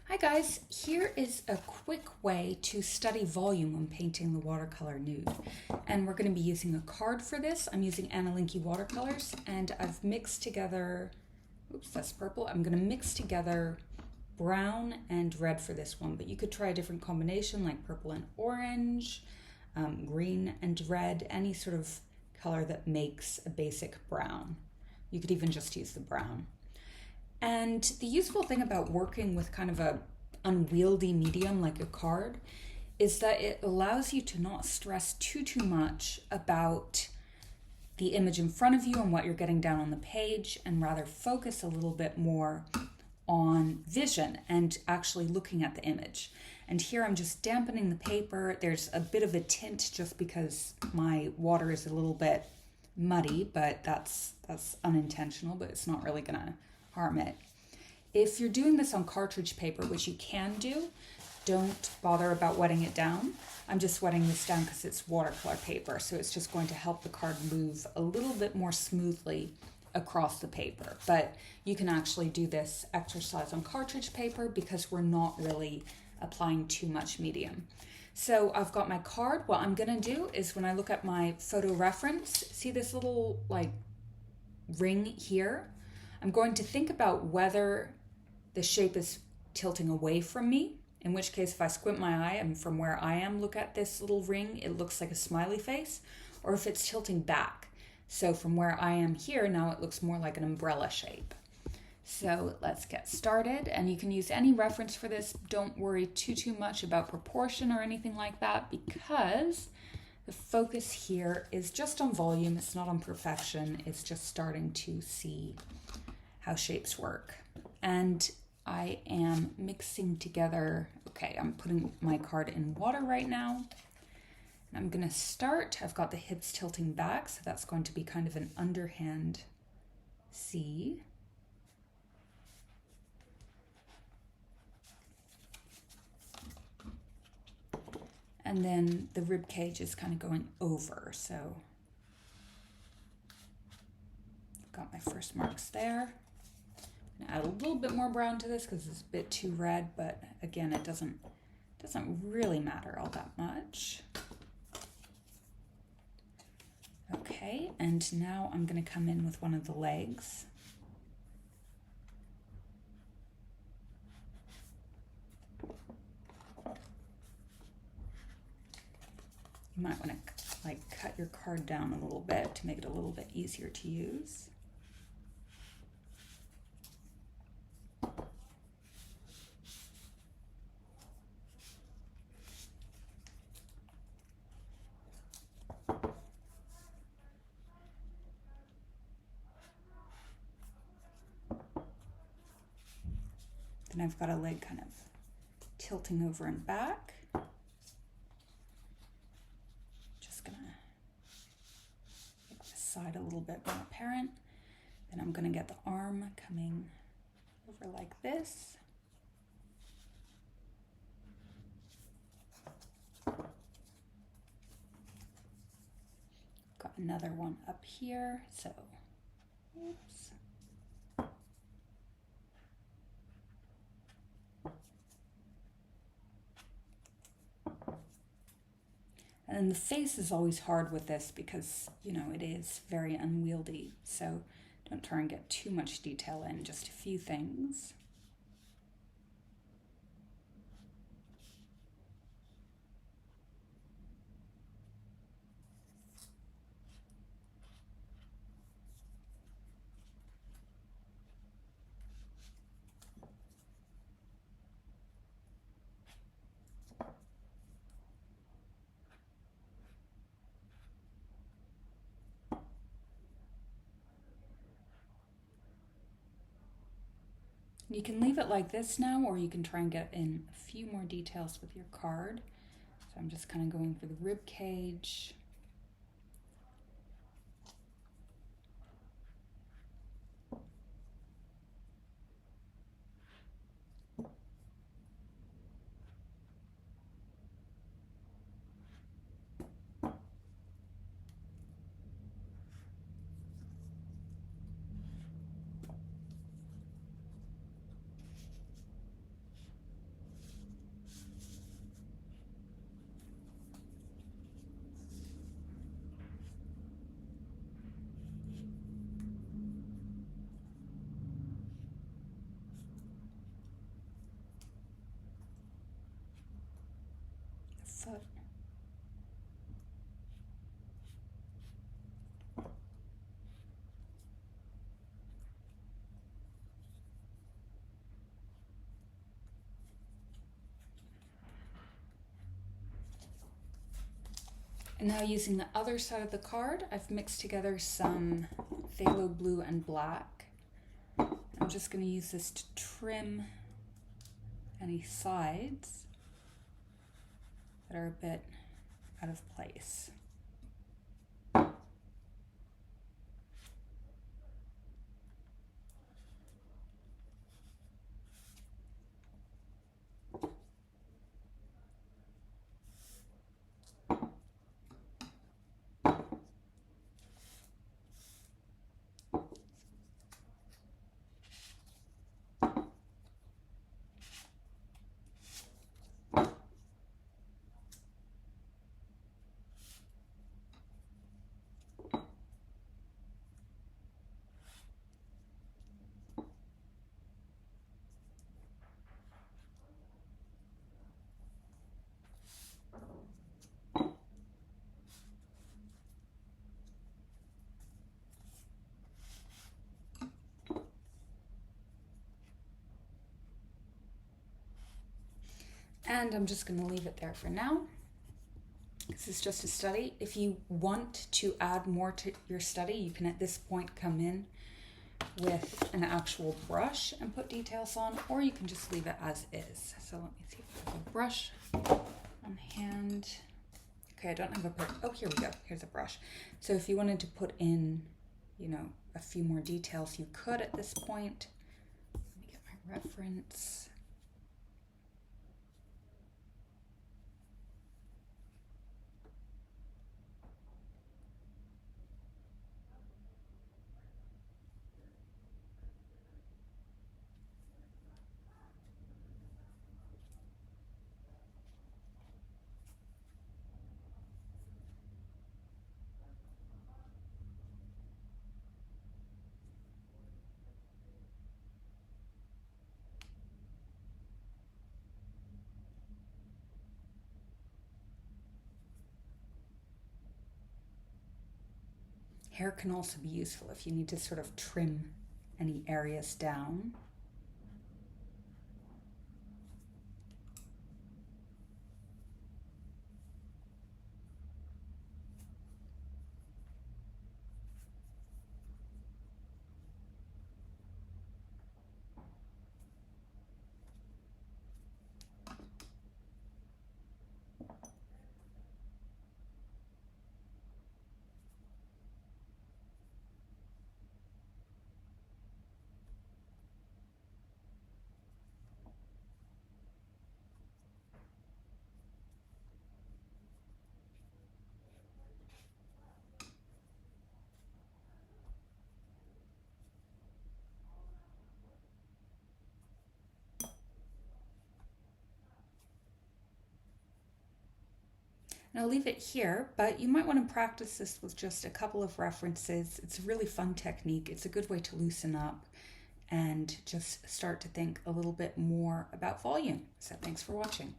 Hi guys, here is a quick way to study volume when painting the watercolor nude. And we're going to be using a card for this. I'm using Analinki watercolors and I've mixed together, oops, that's purple. I'm going to mix together brown and red for this one, but you could try a different combination like purple and orange, green and red, any sort of color that makes a basic brown. You could even just use the brown. And the useful thing about working with kind of a unwieldy medium like a card is that it allows you to not stress too much about the image in front of you and what you're getting down on the page, and rather focus a little bit more on vision and actually looking at the image. And here I'm just dampening the paper. There's a bit of a tint just because my water is a little bit muddy, but that's unintentional, but it's not really gonna harm it. If you're doing this on cartridge paper, which you can do, don't bother about wetting it down. I'm just wetting this down because it's watercolor paper, so it's just going to help the card move a little bit more smoothly across the paper. But you can actually do this exercise on cartridge paper because we're not really applying too much medium. So I've got my card. What I'm gonna do is when I look at my photo reference, see this little like ring here? I'm going to think about whether the shape is tilting away from me, in which case if I squint my eye and from where I am look at this little ring, it looks like a smiley face, or if it's tilting back. So from where I am here, now it looks more like an umbrella shape. So let's get started, and you can use any reference for this. Don't worry too much about proportion or anything like that, because the focus here is just on volume. It's not on perfection. It's just starting to see how shapes work. And I am mixing together, okay, I'm putting my card in water right now. And I'm gonna start, I've got the hips tilting back, so that's going to be kind of an underhand C. And then the rib cage is kind of going over, so got my first marks there. Add a little bit more brown to this because it's a bit too red, but again, it doesn't really matter all that much. Okay, and now I'm going to come in with one of the legs. You might want to like cut your card down a little bit to make it a little bit easier to use. Then I've got a leg kind of tilting over and back. Just gonna make the side a little bit more apparent. Then I'm gonna get the arm coming over like this. Got another one up here, so, oops. And the face is always hard with this because, you know, it is very unwieldy. So don't try and get too much detail in, just a few things. You can leave it like this now, or you can try and get in a few more details with your card. So I'm just kind of going for the rib cage. that. And now using the other side of the card, I've mixed together some phthalo blue and black. I'm just going to use this to trim any sides that are a bit out of place. And I'm just going to leave it there for now. This is just a study. If you want to add more to your study, you can at this point come in with an actual brush and put details on, or you can just leave it as is. So let me see if I have a brush on hand. Okay, I don't have a brush. Oh, here we go. Here's a brush. So if you wanted to put in, you know, a few more details, you could at this point. Let me get my reference. Hair can also be useful if you need to sort of trim any areas down. And I'll leave it here, but you might want to practice this with just a couple of references. It's a really fun technique. It's a good way to loosen up and just start to think a little bit more about volume. So thanks for watching.